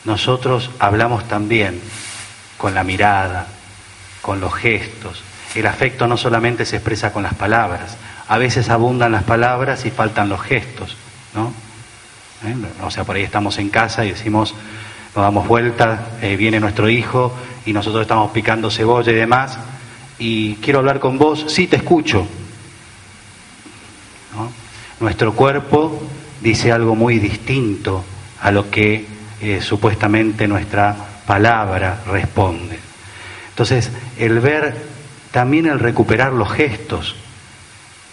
nosotros hablamos también con la mirada, con los gestos. El afecto no solamente se expresa con las palabras, a veces abundan las palabras y faltan los gestos, ¿no? O sea, por ahí estamos en casa y decimos, nos damos vuelta, viene nuestro hijo y nosotros estamos picando cebolla y demás, y quiero hablar con vos, sí, te escucho, ¿no? Nuestro cuerpo dice algo muy distinto a lo que supuestamente nuestra palabra responde. Entonces, el ver, también el recuperar los gestos,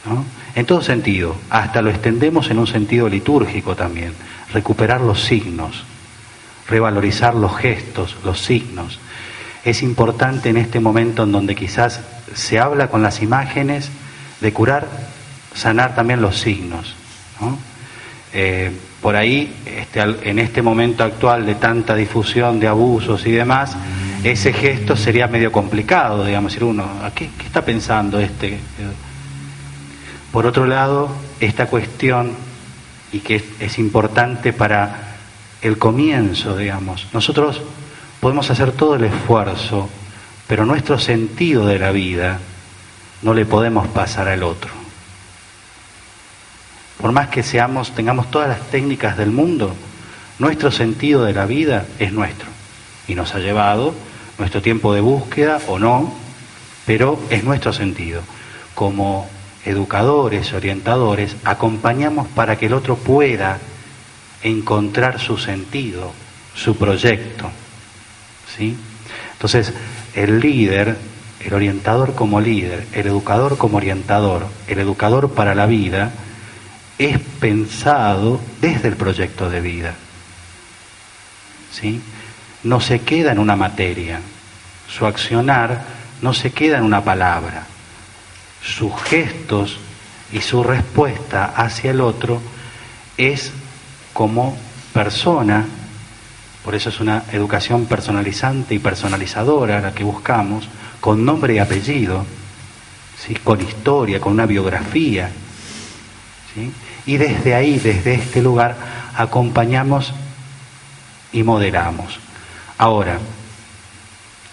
¿no? En todo sentido, hasta lo extendemos en un sentido litúrgico también, recuperar los signos, revalorizar los gestos, los signos. Es importante en este momento en donde quizás se habla con las imágenes de curar, sanar también los signos, ¿no? Por ahí, en este momento actual de tanta difusión de abusos y demás, ese gesto sería medio complicado, digamos, decir uno, ¿qué está pensando este? Por otro lado, esta cuestión, y que es importante para el comienzo, digamos, nosotros podemos hacer todo el esfuerzo, pero nuestro sentido de la vida no le podemos pasar al otro. Por más que tengamos todas las técnicas del mundo, nuestro sentido de la vida es nuestro. Y nos ha llevado nuestro tiempo de búsqueda o no, pero es nuestro sentido. Como educadores, orientadores, acompañamos para que el otro pueda encontrar su sentido, su proyecto, ¿sí? Entonces, el líder, el orientador como líder, el educador como orientador, el educador para la vida, es pensado desde el proyecto de vida, ¿sí? No se queda en una materia, su accionar no se queda en una palabra, sus gestos y su respuesta hacia el otro es como persona. Por eso es una educación personalizante y personalizadora la que buscamos, con nombre y apellido, ¿sí? Con historia, con una biografía, ¿sí? Y desde ahí, desde este lugar, acompañamos y modelamos. Ahora,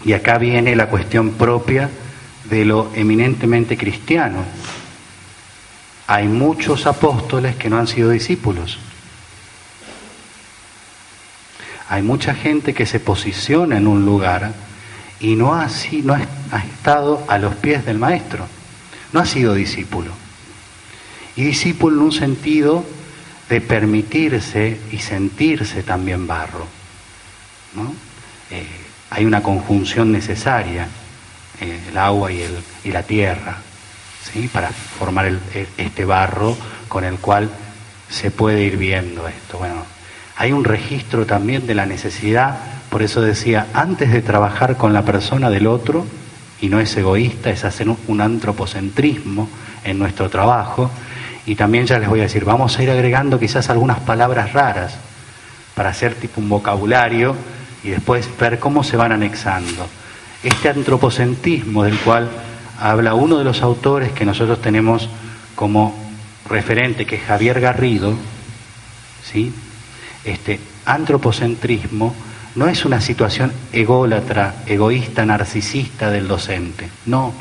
y acá viene la cuestión propia de lo eminentemente cristiano. Hay muchos apóstoles que no han sido discípulos. Hay mucha gente que se posiciona en un lugar y no ha estado a los pies del maestro, no ha sido discípulo. Y discípulo en un sentido de permitirse y sentirse también barro, ¿no? Hay una conjunción necesaria, el agua y la tierra, ¿sí? Para formar este barro con el cual se puede ir viendo esto. Bueno, hay un registro también de la necesidad, por eso decía, antes de trabajar con la persona del otro, y no es egoísta, es hacer un antropocentrismo en nuestro trabajo, y también ya les voy a decir, vamos a ir agregando quizás algunas palabras raras, para hacer tipo un vocabulario, y después ver cómo se van anexando. Este antropocentrismo del cual habla uno de los autores que nosotros tenemos como referente, que es Javier Garrido, ¿sí? Este antropocentrismo no es una situación ególatra, egoísta, narcisista del docente, no.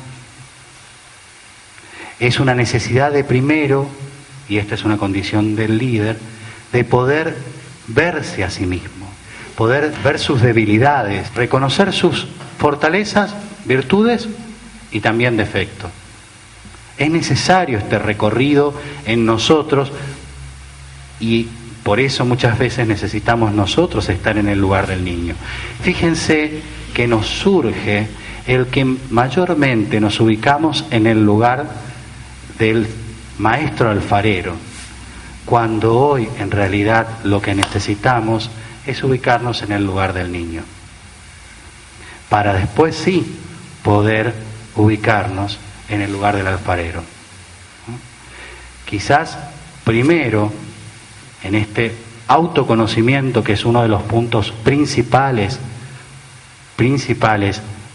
Es una necesidad de primero, y esta es una condición del líder, de poder verse a sí mismo, poder ver sus debilidades, reconocer sus fortalezas, virtudes y también defectos. Es necesario este recorrido en nosotros y por eso muchas veces necesitamos nosotros estar en el lugar del niño. Fíjense que nos surge el que mayormente nos ubicamos en el lugar del maestro alfarero, cuando hoy en realidad lo que necesitamos es ubicarnos en el lugar del niño, para después sí poder ubicarnos en el lugar del alfarero. Quizás primero, en este autoconocimiento, que es uno de los puntos principales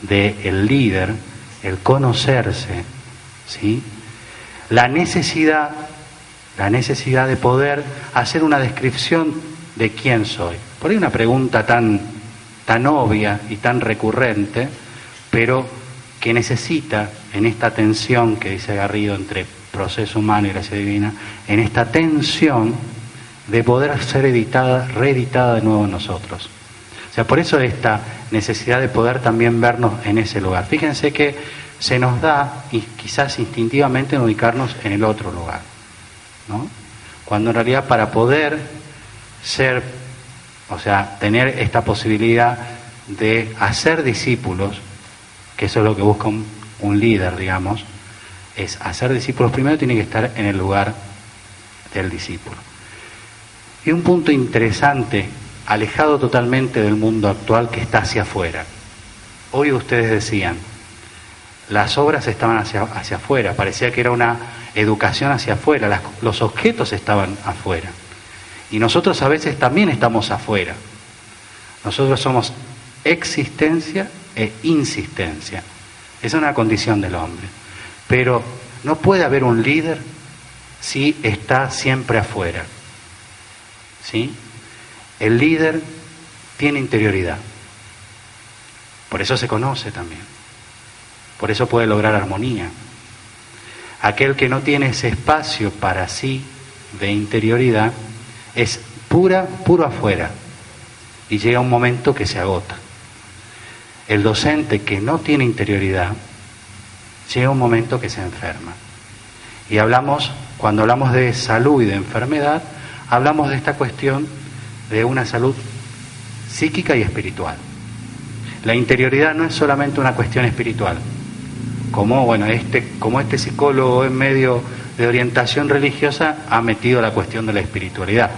del líder, el conocerse, ¿sí? La necesidad de poder hacer una descripción de quién soy. Por ahí una pregunta tan obvia y tan recurrente, pero que necesita, en esta tensión que dice Garrido entre proceso humano y gracia divina, en esta tensión de poder ser reeditada de nuevo en nosotros. O sea, por eso esta necesidad de poder también vernos en ese lugar. Fíjense que se nos da, y quizás instintivamente, ubicarnos en el otro lugar, ¿no? Cuando en realidad para poder ser, o sea, tener esta posibilidad de hacer discípulos, que eso es lo que busca un líder, digamos, es hacer discípulos, primero tiene que estar en el lugar del discípulo. Y un punto interesante, alejado totalmente del mundo actual, que está hacia afuera. Hoy ustedes decían, las obras estaban hacia afuera, parecía que era una educación hacia afuera, los objetos estaban afuera. Y nosotros a veces también estamos afuera. Nosotros somos existencia e insistencia. Esa es una condición del hombre. Pero no puede haber un líder si está siempre afuera. ¿Sí? El líder tiene interioridad. Por eso se conoce también. Por eso puede lograr armonía. Aquel que no tiene ese espacio para sí de interioridad es puro afuera y llega un momento que se agota. El docente que no tiene interioridad llega un momento que se enferma. Y cuando hablamos de salud y de enfermedad, hablamos de esta cuestión de una salud psíquica y espiritual. La interioridad no es solamente una cuestión espiritual, como este psicólogo en medio de orientación religiosa ha metido la cuestión de la espiritualidad.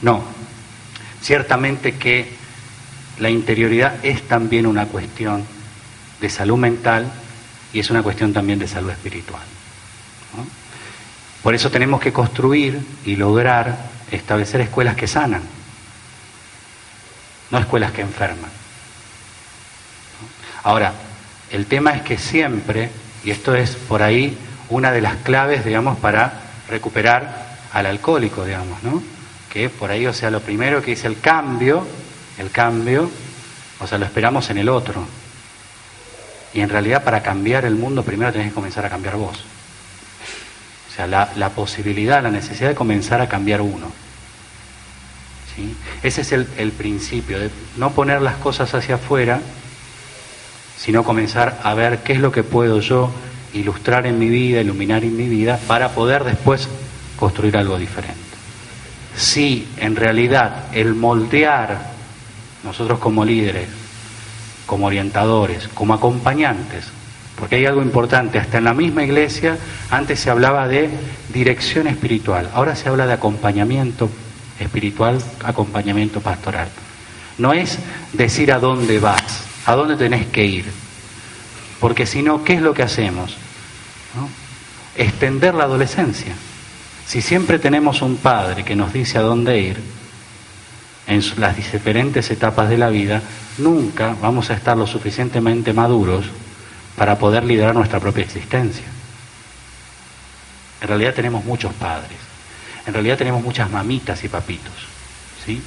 No, ciertamente que la interioridad es también una cuestión de salud mental y es una cuestión también de salud espiritual, ¿no? Por eso tenemos que construir y lograr establecer escuelas que sanan, no escuelas que enferman. Ahora, el tema es que siempre, y esto es por ahí una de las claves, digamos, para recuperar al alcohólico, digamos, ¿no? Que por ahí, o sea, lo primero que dice el cambio, o sea, lo esperamos en el otro. Y en realidad para cambiar el mundo primero tenés que comenzar a cambiar vos. O sea, la posibilidad, la necesidad de comenzar a cambiar uno. ¿Sí? Ese es el principio, de no poner las cosas hacia afuera, sino comenzar a ver qué es lo que puedo yo ilustrar en mi vida, iluminar en mi vida, para poder después construir algo diferente. Si en realidad el moldear, nosotros como líderes, como orientadores, como acompañantes, porque hay algo importante, hasta en la misma iglesia antes se hablaba de dirección espiritual, ahora se habla de acompañamiento espiritual, acompañamiento pastoral. No es decir a dónde vas, a dónde tenés que ir, porque si no, ¿qué es lo que hacemos? ¿No? Extender la adolescencia. Si siempre tenemos un padre que nos dice a dónde ir, en las diferentes etapas de la vida, nunca vamos a estar lo suficientemente maduros para poder liderar nuestra propia existencia. En realidad tenemos muchos padres, en realidad tenemos muchas mamitas y papitos, ¿sí?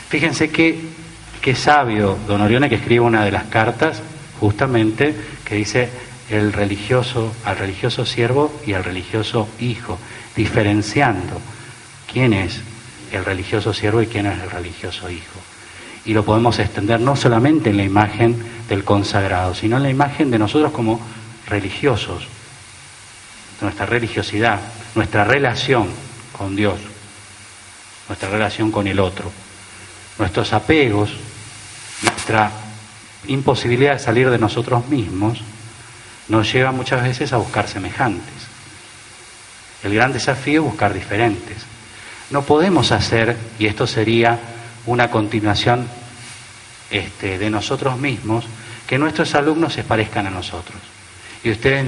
Fíjense qué sabio don Orione, que escribe una de las cartas, justamente, que dice al religioso siervo y al religioso hijo, diferenciando quién es el religioso siervo y quién es el religioso hijo. Y lo podemos extender no solamente en la imagen del consagrado, sino en la imagen de nosotros como religiosos, nuestra religiosidad, nuestra relación con Dios, nuestra relación con el otro, nuestros apegos, nuestra imposibilidad de salir de nosotros mismos, nos lleva muchas veces a buscar semejantes. El gran desafío es buscar diferentes. No podemos hacer, y esto sería una continuación de nosotros mismos, que nuestros alumnos se parezcan a nosotros. Y ustedes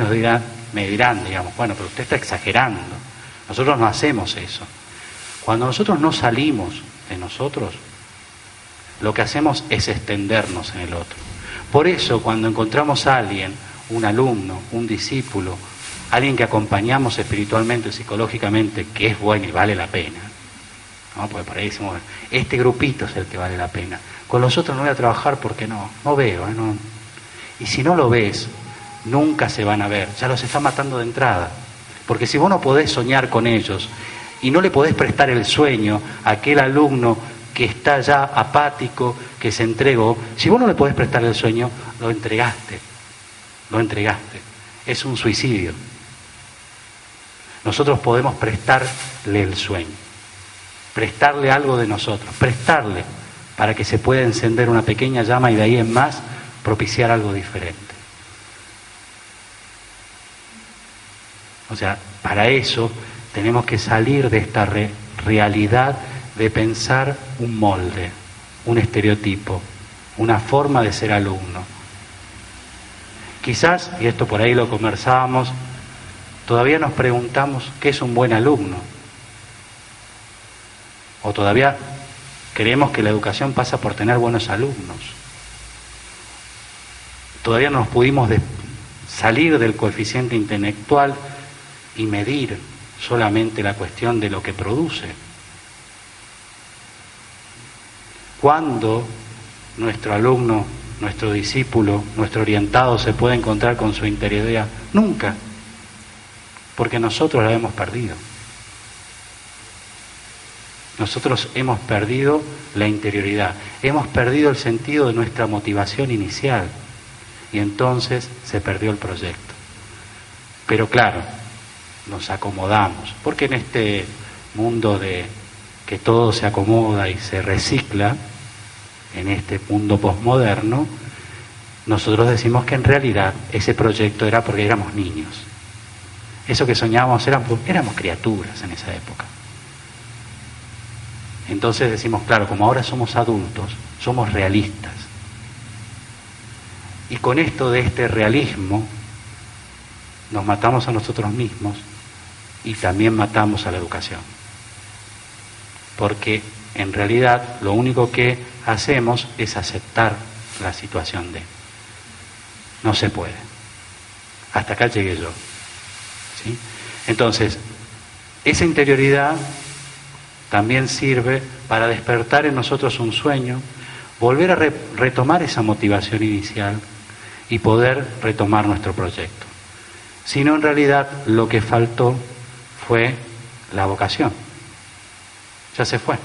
me dirán, digamos, bueno, pero usted está exagerando. Nosotros no hacemos eso. Cuando nosotros no salimos de nosotros, lo que hacemos es extendernos en el otro. Por eso, cuando encontramos a alguien, un alumno, un discípulo, alguien que acompañamos espiritualmente, psicológicamente, que es bueno y vale la pena, ¿no? Porque por ahí decimos, este grupito es el que vale la pena. Con los otros no voy a trabajar porque no veo. No. Y si no lo ves, nunca se van a ver, ya los está matando de entrada. Porque si vos no podés soñar con ellos y no le podés prestar el sueño a aquel alumno que está ya apático, que se entregó, si vos no le podés prestar el sueño, lo entregaste. Es un suicidio. Nosotros podemos prestarle el sueño, prestarle algo de nosotros, prestarle para que se pueda encender una pequeña llama y de ahí en más propiciar algo diferente. O sea, para eso tenemos que salir de esta realidad de pensar un molde, un estereotipo, una forma de ser alumno. Quizás, y esto por ahí lo conversábamos, todavía nos preguntamos qué es un buen alumno. O todavía creemos que la educación pasa por tener buenos alumnos. Todavía no nos pudimos salir del coeficiente intelectual y medir solamente la cuestión de lo que produce. ¿Cuándo nuestro alumno, nuestro discípulo, nuestro orientado se puede encontrar con su interioridad? Nunca, porque nosotros la hemos perdido. Nosotros hemos perdido la interioridad, hemos perdido el sentido de nuestra motivación inicial y entonces se perdió el proyecto. Pero claro, nos acomodamos, porque en este mundo de que todo se acomoda y se recicla, en este mundo posmoderno, nosotros decimos que en realidad ese proyecto era porque éramos niños. Eso que soñábamos éramos criaturas en esa época. Entonces decimos, claro, como ahora somos adultos, somos realistas. Y con esto de este realismo, nos matamos a nosotros mismos y también matamos a la educación. Porque en realidad lo único que hacemos es aceptar la situación de no se puede. Hasta acá llegué yo. ¿Sí? Entonces, esa interioridad también sirve para despertar en nosotros un sueño, volver a retomar esa motivación inicial y poder retomar nuestro proyecto. Si no, en realidad lo que faltó fue la vocación. Ya se fue.